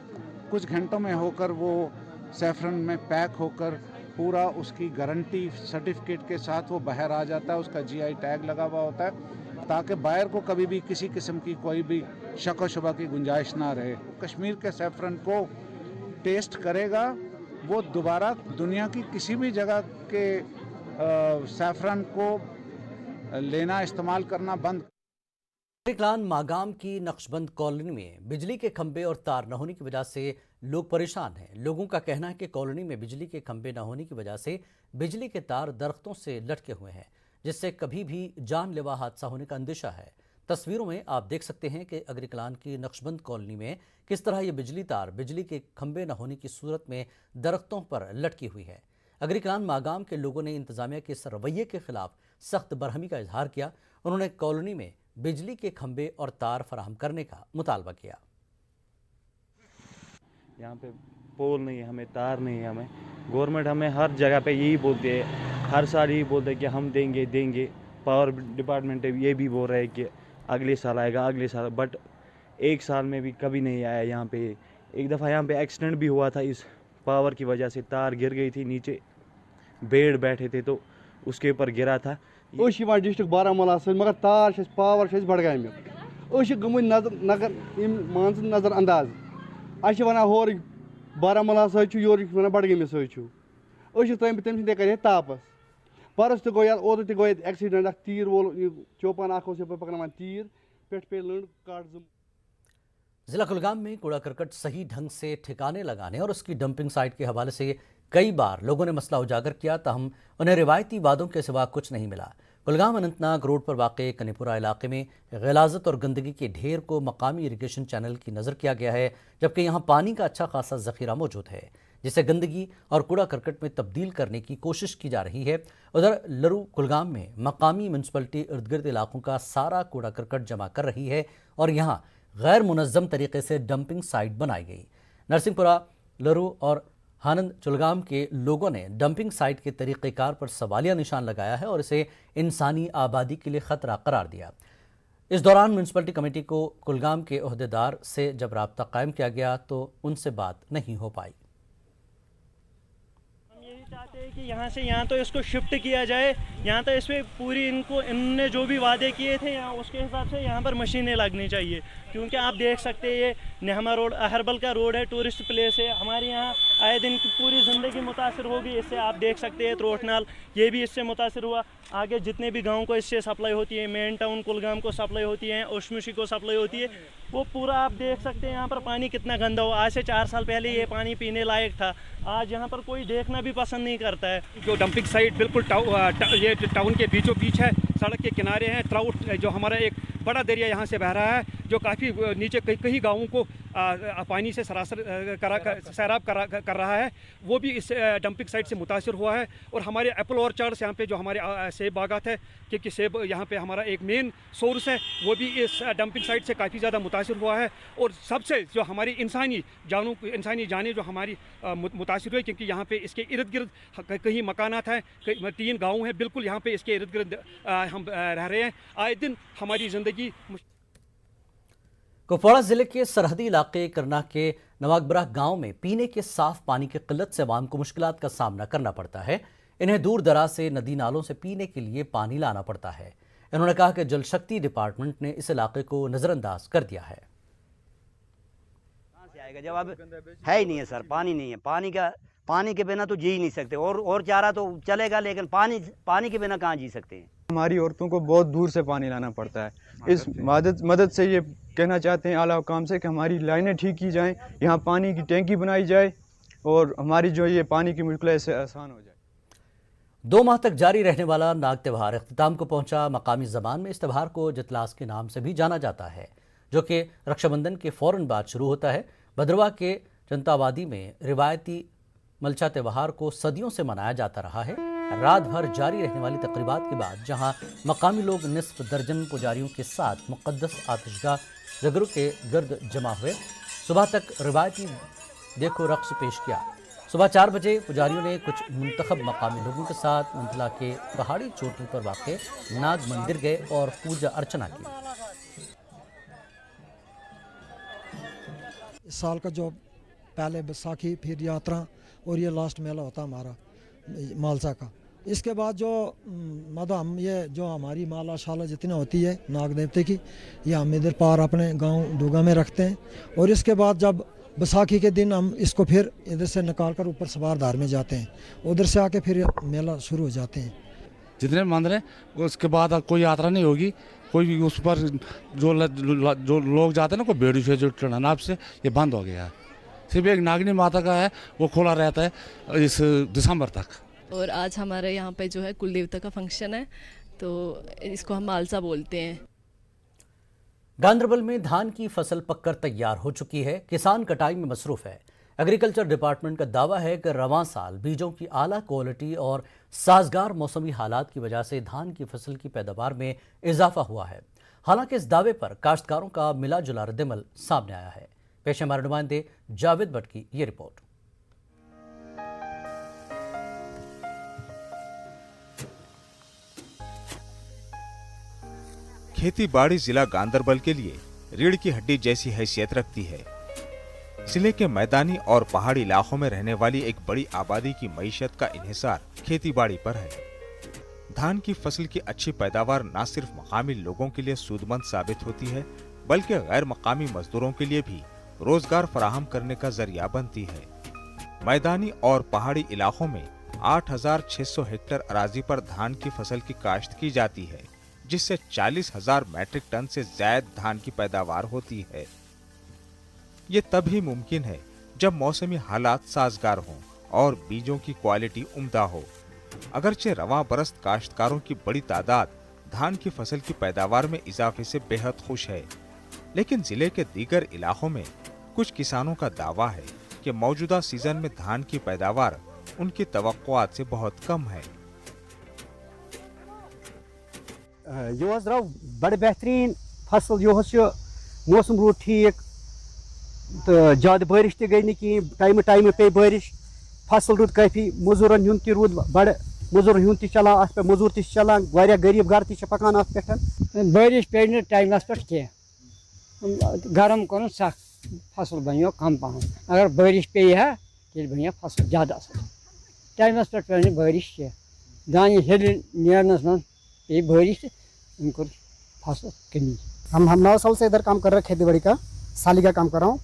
कुछ घंटों में होकर वो सैफरन में पैक होकर पूरा उसकी गारंटी सर्टिफिकेट के साथ वो बाहर आ जाता है, उसका GI टैग लगा हुआ होता है, ताकि बायर को कभी भी किसी किस्म की कोई भी शक व शुबा की गुंजाइश ना रहे। कश्मीर के सैफरन को टेस्ट करेगा, वो दोबारा दुनिया की किसी भी जगह के सैफरन को लेना इस्तेमाल करना बंद। क्लान मागाम की नक्शबंद कॉलोनी में बिजली के खंभे और तार न होने की वजह से लोग परेशान हैं। लोगों का कहना है कि कॉलोनी में बिजली के खंभे न होने की वजह से बिजली के तार दरख्तों से लटके हुए हैं, जिससे कभी भी जानलेवा हादसा होने का अंदेशा है। तस्वीरों में आप देख सकते हैं कि अग्रिकलान की नक्शबंद कॉलोनी में किस तरह ये बिजली तार बिजली के खंभे न होने की सूरत में दरख्तों पर लटकी हुई है। अग्रिकलान मागाम के लोगों ने इंतजामिया के इस रवैये के खिलाफ सख्त बरहमी का इजहार किया। उन्होंने कॉलोनी में बिजली के खंभे और तार फराहम करने का मुतालबा किया। यहाँ पे पोल नहीं है, हमें तार नहीं है, हमें गवर्नमेंट हमें हर जगह पे यही बोलती है, हर साल यही बोलते हैं कि हम देंगे। पावर डिपार्टमेंट ये भी बोल रहे हैं कि अगले साल आएगा, अगले साल, बट एक साल में भी कभी नहीं आया। यहाँ पे एक दफ़ा यहाँ पे एक्सीडेंट भी हुआ था, इस पावर की वजह से तार गिर गई थी, नीचे बेड़ बैठे थे तो उसके ऊपर गिरा था। डिस्ट्रिक्ट बारामूला से मगर तार पावर बड़गाम नजर अंदाज वन होर बारामूला सोर बड़गाम तम कर तापस परस तो गो ओद तो गो एक्सीडेंट तीर वोल चौपान पकड़ान तीर पे लंड काट। जिला कुलगाम में कूड़ा करकट सही ढंग से ठिकाने लगाने और उसकी डंपिंग साइट के हवाले से कई बार लोगों ने मसला उजागर किया, ताहम उन्हें रिवायती वादों के सिवा कुछ नहीं मिला। कुलगाम अनंतनाग रोड पर वाक़े कनीपुरा इलाके में ग़लाज़त और गंदगी के ढेर को मकामी इरिगेशन चैनल की नज़र किया गया है, जबकि यहाँ पानी का अच्छा खासा ज़ख़ीरा मौजूद है, जिसे गंदगी और कूड़ा करकट में तब्दील करने की कोशिश की जा रही है। उधर लरू कुलगाम में मकामी म्यूनसिपलिटी इर्द गिर्द इलाकों का सारा कूड़ा करकट जमा कर रही है और यहाँ गैर मुनज़्ज़म तरीके से डंपिंग साइट बनाई गई। नरसिंहपुरा, लरू और हानंद चुलगाम के लोगों ने डंपिंग साइट के तरीक़ेकार पर सवालिया निशान लगाया है और इसे इंसानी आबादी के लिए ख़तरा करार दिया। इस दौरान म्यूनसिपलिटी कमेटी को कुलगाम के ओहदेदार से जब राब्ता कायम किया गया तो उनसे बात नहीं हो पाई। चाहते हैं कि यहाँ से यहाँ तो इसको शिफ्ट किया जाए, यहाँ तो इसमें पूरी इनने जो भी वादे किए थे यहाँ उसके हिसाब से यहाँ पर मशीनें लगनी चाहिए, क्योंकि आप देख सकते हैं ये नेहमा रोड अहरबल का रोड है, टूरिस्ट प्लेस है, हमारे यहाँ आए दिन की पूरी ज़िंदगी मुतासर होगी इससे। आप देख सकते हैं त्रोटनाल ये भी इससे मुतासर हुआ, आगे जितने भी गाँव को इससे सप्लाई होती है, मेन टाउन कुलगाम को सप्लाई होती है, ओशमुशी को सप्लाई होती है, वो पूरा आप देख सकते हैं यहाँ पर पानी कितना गंदा हो। आज से 4 साल पहले ये पानी पीने लायक था, आज यहाँ पर कोई देखना भी पसंद नहीं करता है। जो डंपिंग साइट बिल्कुल ये टाउन के बीचों बीच है, सड़क के किनारे हैं। ट्राउट जो हमारा एक बड़ा दरिया यहाँ से बह रहा है जो काफ़ी नीचे कई गाँवों को पानी से सैराब कर रहा है, वो भी इस डंपिंग साइट से मुतासर हुआ है। और हमारे एप्पल ऑर्चार्ड्स यहाँ पे जो हमारे सेब बागात है, क्योंकि सेब यहाँ पे हमारा एक मेन सोर्स है, वो भी इस डंपिंग साइट से काफ़ी ज़्यादा मुतासर हुआ है। और सबसे जो हमारी इंसानी जानें जो हमारी मुतासर हुई, क्योंकि यहाँ पे इसके इर्द गिर्द कहीं मकानात हैं, 3 गाँव हैं, बिल्कुल यहाँ पे इसके इर्द गिर्द हम रह रहे हैं। आए दिन हमारी ज़िंदगी। कुपवाड़ा जिले के सरहदी इलाके करना के नवागबरा गांव में पीने के साफ पानी की किल्लत से आवाम को मुश्किलात का सामना करना पड़ता है। इन्हें दूर दराज से नदी नालों से पीने के लिए पानी लाना पड़ता है। इन्होंने कहा कि जल शक्ति डिपार्टमेंट ने इस इलाके को नजरअंदाज कर दिया है। कहां से आएगा जब अब है ही नहीं है सर, पानी नहीं है, पानी के बिना तो जी ही नहीं सकते। और चारा तो चलेगा, लेकिन पानी के बिना कहाँ जी सकते हैं। हमारी औरतों को बहुत दूर से पानी लाना पड़ता है। इस मदद से ये कहना चाहते हैं आला हुकाम से कि हमारी लाइनें ठीक की जाएं, यहाँ पानी की टैंकी बनाई जाए और हमारी जो ये पानी की मुश्किल है इससे आसान हो जाए। 2 माह तक जारी रहने वाला नाग त्यौहार अख्तिताम को पहुंचा। मकामी ज़बान में इस त्यौहार को जितलास के नाम से भी जाना जाता है, जो कि रक्षाबंधन के फ़ौरन बाद शुरू होता है। भद्रवाह के जनतावादी में रिवायती मलचा त्यौहार को सदियों से मनाया जाता रहा है। रात भर जारी रहने वाली तकरीबात के बाद जहां मकामी लोग निस्फ दर्जन पुजारियों के साथ मुक़द्दस आतिशगाह जगरू के गर्द जमा हुए। सुबह तक रिवायती देखो रक्स पेश किया। सुबह 4 बजे पुजारियों ने कुछ मुंतखब मकामी लोगों के साथ मंथला के पहाड़ी चोटी पर वाक़े नाग मंदिर गए और पूजा अर्चना की। इस साल का जो पहले बैसाखी, फिर यात्रा और ये लास्ट मेला होता हमारा मालसा का। इसके बाद जो मतलब हम ये जो हमारी माला शाला जितनी होती है नाग देवते की, ये हम इधर पार अपने गांव डूगा में रखते हैं। और इसके बाद जब बैसाखी के दिन हम इसको फिर इधर से निकाल कर ऊपर सवारधार में जाते हैं, उधर से आके फिर मेला शुरू हो जाते हैं। जितने मंदिर हैं उसके बाद कोई यात्रा नहीं होगी, कोई भी उस पर जो लोग जाते हैं ना, कोई बेड़ी से जो चढ़ाना से ये बंद हो गया है। सिर्फ एक नागिनी माता का है, वो खुला रहता है इस दिसंबर तक। और आज हमारे यहाँ पे जो है कुल देवता का फंक्शन है, तो इसको हम मालसा बोलते हैं। गांदरबल में धान की फसल पककर तैयार हो चुकी है। किसान कटाई में मसरूफ है। एग्रीकल्चर डिपार्टमेंट का दावा है कि रवां साल बीजों की आला क्वालिटी और साजगार मौसमी हालात की वजह से धान की फसल की पैदावार में इजाफा हुआ है। हालांकि इस दावे पर काश्तकारों का मिला जुला रद्दअमल सामने आया है। पेश हमारे नुमाइंदे जावेद भट्ट की ये रिपोर्ट। खेती बाड़ी जिला गांदरबल के लिए रीढ़ की हड्डी जैसी हैसियत रखती है। जिले के मैदानी और पहाड़ी इलाकों में रहने वाली एक बड़ी आबादी की मईशत का इन्हिसार खेती बाड़ी पर है। धान की फसल की अच्छी पैदावार न सिर्फ मकामी लोगों के लिए सूदमंद साबित होती है, बल्कि गैर मकामी मजदूरों के लिए भी रोजगार फराहम करने का जरिया बनती है। मैदानी और पहाड़ी इलाकों में 8,600 हेक्टेयर अराजी पर धान की फसल की काश्त की जाती है, जिससे 40,000 मैट्रिक टन से ज्यादा धान की पैदावार होती है। ये तभी मुमकिन है जब मौसमी हालात साजगार हों और बीजों की क्वालिटी उम्दा हो। अगरचे रवां बरस काश्तकारों की बड़ी तादाद धान की फसल की पैदावार में इजाफे से बेहद खुश है, लेकिन जिले के दीगर इलाकों में कुछ किसानों का दावा है कि मौजूदा सीजन में धान की पैदावार उनकी तवक्कुआत से बहुत कम है। यह द्राव बड़े बेहतरीन फसल, यह मौसम रूद ठीक, तो ज्यादा बारिश तक गई नहीं कहीं, टाइम पे बारिश, फसल रूद काफी, मजूरन हुंद तह रूद बड़े मजूर हुंद तह चलान अत पे मजूर तह चलान वारिया गरीब घर तह पकान अत पे बारिश पे न टाइमस पे कह गरम कर सख्त फसल बनो कम पहन अगर बारिश पे है तेल बनो फसल ज्यादा असल टाइमस पे पे बारिश कह दान हेल नेरनस मन पे बारिश उनको फसल कमी। हम 9 साल से इधर काम कर रहे हैं, खेती बाड़ी का साली का काम कर रहा हूँ।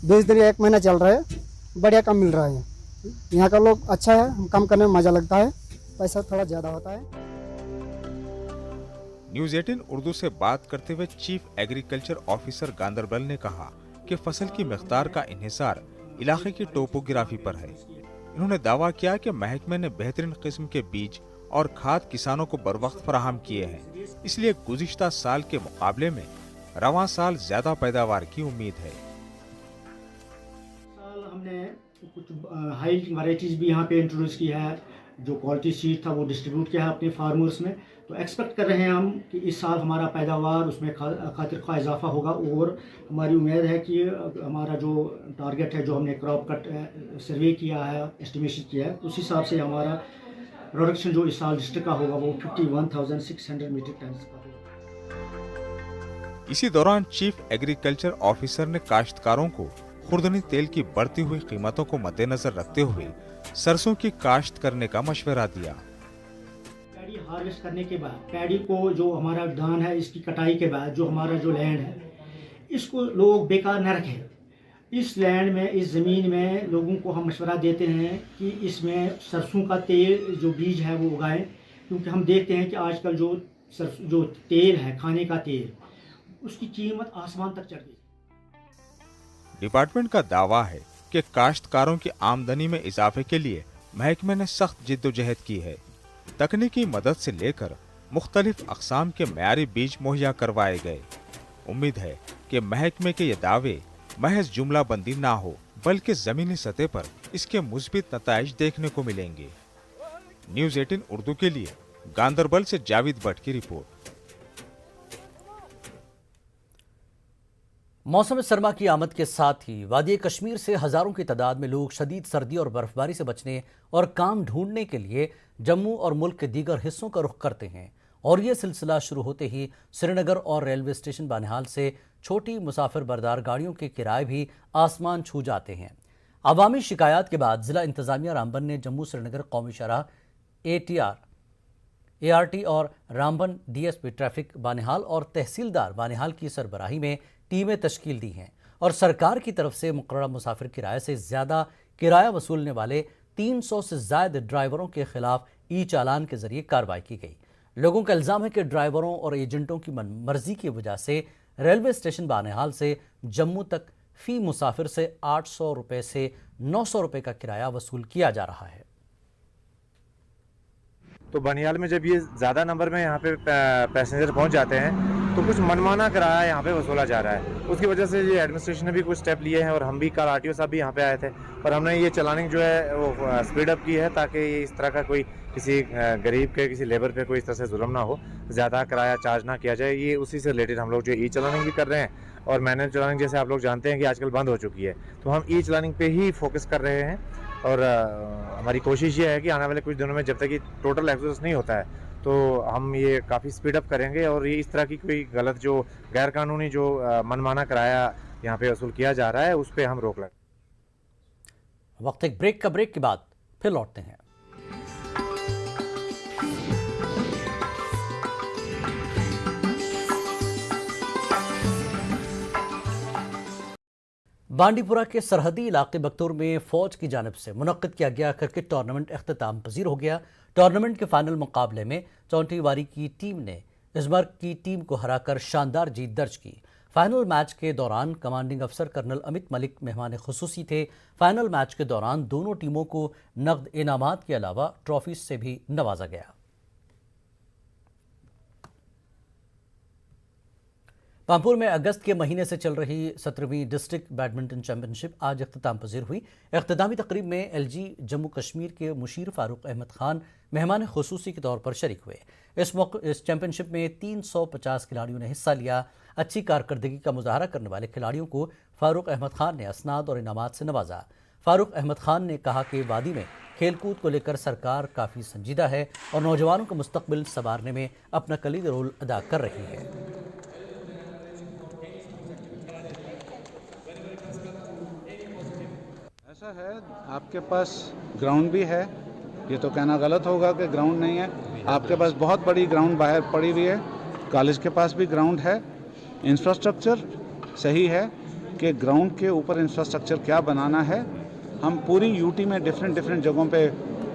20 दिन 1 महीना चल रहा है, बढ़िया काम मिल रहा है। यहाँ का लोग अच्छा है, हम काम करने में मज़ा लगता है, पैसा थोड़ा ज़्यादा होता है। न्यूज़ 18 उर्दू से बात करते हुए चीफ एग्रीकल्चर ऑफिसर गांदरबल ने कहा कि फसल की मिक़दार का इन्हिसार इलाके की टोपोग्राफी पर है। इन्होंने दावा किया कि महकमे ने बेहतरीन किस्म के बीज और खाद किसानों को बरवक्त फराहम किए हैं, इसलिए गुज़िश्ता साल के मुकाबले में रवां साल ज्यादा पैदावार की उम्मीद है। साल हमने कुछ हाई वैरायटीज़ भी यहाँ पे इंट्रोड्यूस की है, जो क्वालिटी सीड था वो डिस्ट्रीब्यूट किया है अपने फार्मर्स में। तो एक्सपेक्ट कर रहे हैं हम कि इस साल हमारा पैदावार उसमें खातिर खा इजाफा होगा और हमारी उम्मीद है कि हमारा जो टारगेट है, जो हमने क्रॉप कट सर्वे किया है, एस्टिमेशन किया है, उस हिसाब से हमारा प्रोडक्शन जो इस साल डिस्ट्रिक्ट का होगा वो 51,600 मीट्रिक टन का होगा। इसी दौरान चीफ एग्रीकल्चर ऑफिसर ने काश्तकारों को खुर्दनी तेल की बढ़ती हुई कीमतों को मद्देनजर रखते हुए सरसों की काश्त करने का मशवरा दिया। पैडी हार्वेस्ट करने के बाद, पैडी को जो हमारा धान है इसकी कटाई के बाद जो हमारा जो लैंड है, इसको लोग बेकार न रखें। इस लैंड में, इस ज़मीन में लोगों को हम मशवरा देते हैं कि इसमें सरसों का तेल जो बीज है वो उगाएं, क्योंकि हम देखते हैं कि आजकल जो तेल है, खाने का तेल, उसकी कीमत आसमान तक चढ़ गई। डिपार्टमेंट का दावा है कि काश्तकारों की आमदनी में इजाफे के लिए महकमे ने सख्त जिद्दोजहद की है। तकनीकी मदद से लेकर मुख्तलिफ अक़साम के मयारी बीज मुहैया करवाए गए। उम्मीद है कि महकमे के ये दावे महज जुमला बंदी ना हो, बल्कि जमीनी सतह पर इसके मुस्बित नताइज देखने को मिलेंगे। न्यूज़ 18 उर्दू के लिए गांदरबल से जावेद भट्ट की रिपोर्ट। मौसम सरमा की आमद के साथ ही वादी कश्मीर से हजारों की तादाद में लोग शदीद सर्दी और बर्फबारी से बचने और काम ढूंढने के लिए जम्मू और मुल्क के दीगर हिस्सों का रुख करते हैं। और ये सिलसिला शुरू होते ही श्रीनगर और रेलवे स्टेशन बानिहाल से छोटी मुसाफिर बरदार गाड़ियों के किराए भी आसमान छू जाते हैं। अवामी शिकायत के बाद जिला इंतजामिया रामबन ने जम्मू श्रीनगर कौमी शाहराह ART और रामबन DSP ट्रैफिक बानिहाल और तहसीलदार बानिहाल की सरबराही में टीमें तश्कील दी हैं और सरकार की तरफ से मुकर्रर मुसाफिर किराए से ज़्यादा किराया वसूलने वाले 300 से ज़ायद ड्राइवरों के खिलाफ चालान के जरिए कार्रवाई की गई। लोगों का इल्ज़ाम है कि ड्राइवरों और एजेंटों की मनमर्जी की वजह से रेलवे स्टेशन बानिहाल से जम्मू तक फी मुसाफिर से 800 रुपये से 900 रुपये का किराया वसूल किया जा रहा है। तो बनियाल में जब ये ज़्यादा नंबर में यहाँ पे पैसेंजर पहुँच जाते हैं तो कुछ मनमाना किराया यहाँ पे वसूला जा रहा है। उसकी वजह से ये एडमिनिस्ट्रेशन ने भी कुछ स्टेप लिए हैं और हम भी कल RTO साहब भी यहाँ पे आए थे और हमने ये चलानिंग जो है वो स्पीड अप की है ताकि ये इस तरह का कोई किसी गरीब के किसी लेबर पे कोई इस तरह से जुल्म ना हो, ज़्यादा किराया चार्ज ना किया जाए। ये उसी से रिलेटेड हम लोग जो चलानिंग भी कर रहे हैं और मैनुअल चलानिंग जैसे आप लोग जानते हैं कि आजकल बंद हो चुकी है, तो हम चलानिंग पे ही फोकस कर रहे हैं। और हमारी कोशिश ये है कि आने वाले कुछ दिनों में जब तक ये टोटल एक्सोस नहीं होता है तो हम ये काफ़ी स्पीड अप करेंगे और ये इस तरह की कोई गलत जो गैर कानूनी जो मनमाना किराया यहाँ पे वसूल किया जा रहा है उस पर हम रोक लगाएं। वक्त एक ब्रेक के बाद फिर लौटते हैं। बांडीपुरा के सरहदी इलाके बख्तूर में फौज की जानिब से मुनक्किद किया गया क्रिकेट टूर्नामेंट अख्ताम पजीर हो गया। टूर्नामेंट के फाइनल मुकाबले में चौंटी वारी की टीम ने इस्मर की टीम को हराकर शानदार जीत दर्ज की। फाइनल मैच के दौरान कमांडिंग अफसर कर्नल अमित मलिक मेहमान खुसूसी थे। फाइनल मैच के दौरान दोनों टीमों को नकद इनामात के अलावा ट्रॉफी से भी नवाजा गया। पामपुर में अगस्त के महीने से चल रही 17वीं डिस्ट्रिक्ट बैडमिंटन चैंपियनशिप आज अख्ताम पजीर हुई। अख्तामी तकरीब में LG जम्मू कश्मीर के मुशीर फारूक अहमद खान मेहमान खुसूसी के तौर पर शरीक हुए। इस चैंपियनशिप में 350 खिलाड़ियों ने हिस्सा लिया। अच्छी कारकर्दगी का मुजाहरा करने वाले खिलाड़ियों को फारूक अहमद खान ने असनाद और इनामात से नवाजा। फारूक अहमद खान ने कहा कि वादी में खेलकूद को लेकर सरकार काफ़ी संजीदा है और नौजवानों का मुस्तकबिल संवारने में अपना कलीदी रोल अदा कर रही है। ऐसा है, आपके पास ग्राउंड भी है, ये तो कहना गलत होगा कि ग्राउंड नहीं है। आपके पास बहुत बड़ी ग्राउंड बाहर पड़ी हुई है, कॉलेज के पास भी ग्राउंड है। इंफ्रास्ट्रक्चर सही है कि ग्राउंड के ऊपर इंफ्रास्ट्रक्चर क्या बनाना है। हम पूरी यूटी में डिफरेंट जगहों पे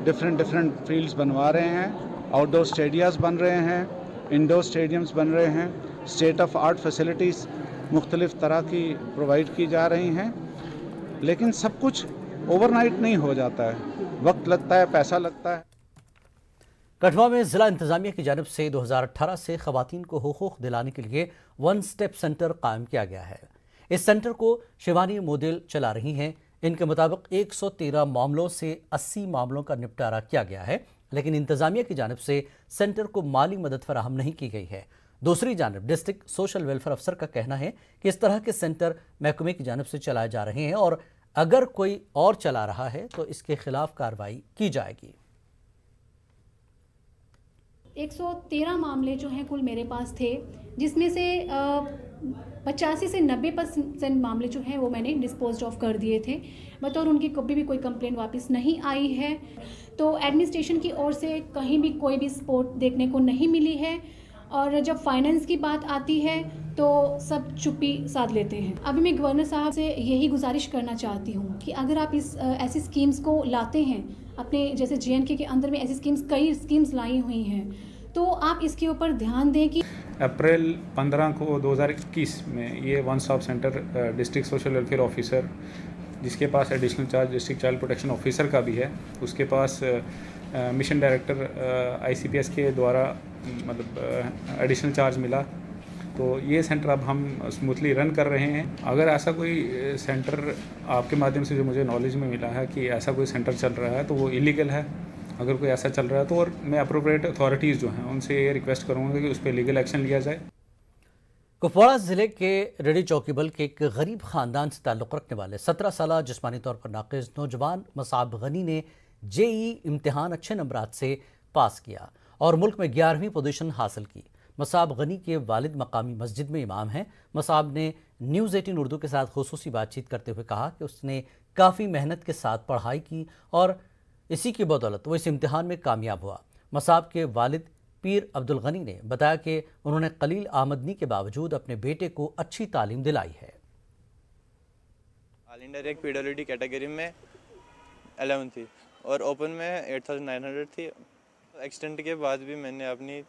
डिफरेंट फील्ड्स बनवा रहे हैं, आउटडोर स्टेडियम्स बन रहे हैं, इंडोर स्टेडियम्स बन रहे हैं, स्टेट ऑफ आर्ट फैसिलिटीज़ मुख्तलिफ तरह की प्रोवाइड की जा रही हैं। लेकिन सब कुछ ओवरनाइट नहीं हो जाता है, वक्त लगता है, पैसा लगता है। कठुआ में जिला इंतजामिया की जानिब से 2018 से खवातीन को हुकूक दिलाने के लिए वन स्टेप सेंटर कायम किया गया है। इस सेंटर को शिवानी मोदेल चला रही हैं। इनके मुताबिक 113 मामलों से 80 मामलों का निपटारा किया गया है, लेकिन इंतजामिया की जानिब से सेंटर को माली मदद फराहम नहीं की गई है। दूसरी जानिब डिस्ट्रिक्ट सोशल वेलफेयर अफसर का कहना है कि इस तरह के सेंटर महकमे की जानिब से चलाए जा रहे हैं और अगर कोई और चला रहा है तो इसके खिलाफ कार्रवाई की जाएगी। 113 मामले जो हैं कुल मेरे पास थे, जिसमें से 85 से 90% मामले जो हैं वो मैंने डिस्पोज ऑफ कर दिए थे। बतौर उनकी कभी भी कोई कंप्लेंट वापस नहीं आई है। तो एडमिनिस्ट्रेशन की ओर से कहीं भी कोई भी सपोर्ट देखने को नहीं मिली है। और जब फाइनेंस की बात आती है तो सब चुप्पी साध लेते हैं। अभी मैं गवर्नर साहब से यही गुजारिश करना चाहती हूँ कि अगर आप ऐसी स्कीम्स को लाते हैं, अपने जैसे JNK के अंदर में ऐसी कई स्कीम्स लाई हुई हैं, तो आप इसके ऊपर ध्यान दें कि अप्रैल 15 को 2021 में ये one stop centre district social welfare officer, जिसके पास additional charge district child protection officer का भी है, उसके पास मिशन डायरेक्टर ICPS के द्वारा मतलब एडिशनल चार्ज मिला। तो ये सेंटर अब हम स्मूथली रन कर रहे हैं। अगर ऐसा कोई सेंटर आपके माध्यम से जो मुझे नॉलेज में मिला है कि ऐसा कोई सेंटर चल रहा है तो वो इलीगल है। अगर कोई ऐसा चल रहा है तो और मैं अप्रोप्रिएट अथॉरिटीज़ जो हैं उनसे ये रिक्वेस्ट करूँगा कि उस पर लीगल एक्शन लिया जाए। कुपवाड़ा जिले के रेडी चौकीबल के एक गरीब खानदान से ताल्लुक़ रखने वाले 17 साल जिस्मानी तौर पर नाक़िस नौजवान मसाब गनी ने JEE इम्तिहान अच्छे नंबरात से पास किया और मुल्क में 11वीं पोजीशन हासिल की। मसाब गनी के वालिद मकामी मस्जिद में इमाम हैं। मसाब ने न्यूज़ 18 उर्दू के साथ खुसूसी बातचीत करते हुए कहा कि उसने काफ़ी मेहनत के साथ पढ़ाई की और इसी की बदौलत वो इस इम्तिहान में कामयाब हुआ। मसाब के वालिद पीर अब्दुल गनी ने बताया कि उन्होंने कलील आमदनी के बावजूद अपने बेटे को अच्छी तालीम दिलाई है। All India rank PWD category में 11 थी और ओपन में 8900 थी। एक्सीडेंट के बाद भी मैंने अपनी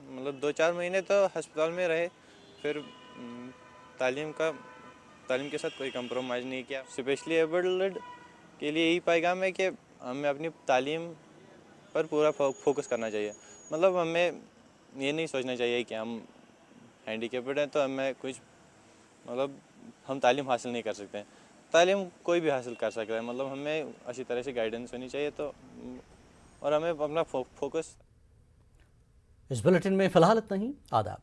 मतलब 2-4 महीने तो अस्पताल में रहे, फिर तालीम के साथ कोई कंप्रोमाइज़ नहीं किया। स्पेशली एबल्ड के लिए यही पैगाम है कि हमें अपनी तालीम पर पूरा फोकस करना चाहिए। मतलब हमें ये नहीं सोचना चाहिए कि हम हैंडीकेप्ड हैं तो हमें कुछ मतलब हम तालीम हासिल नहीं कर सकते हैं। तालीम कोई भी हासिल कर सकता है, मतलब हमें अच्छी तरह से गाइडेंस होनी चाहिए तो और हमें अपना फोकस। इस बुलेटिन में फ़िलहाल इतना ही। आदाब।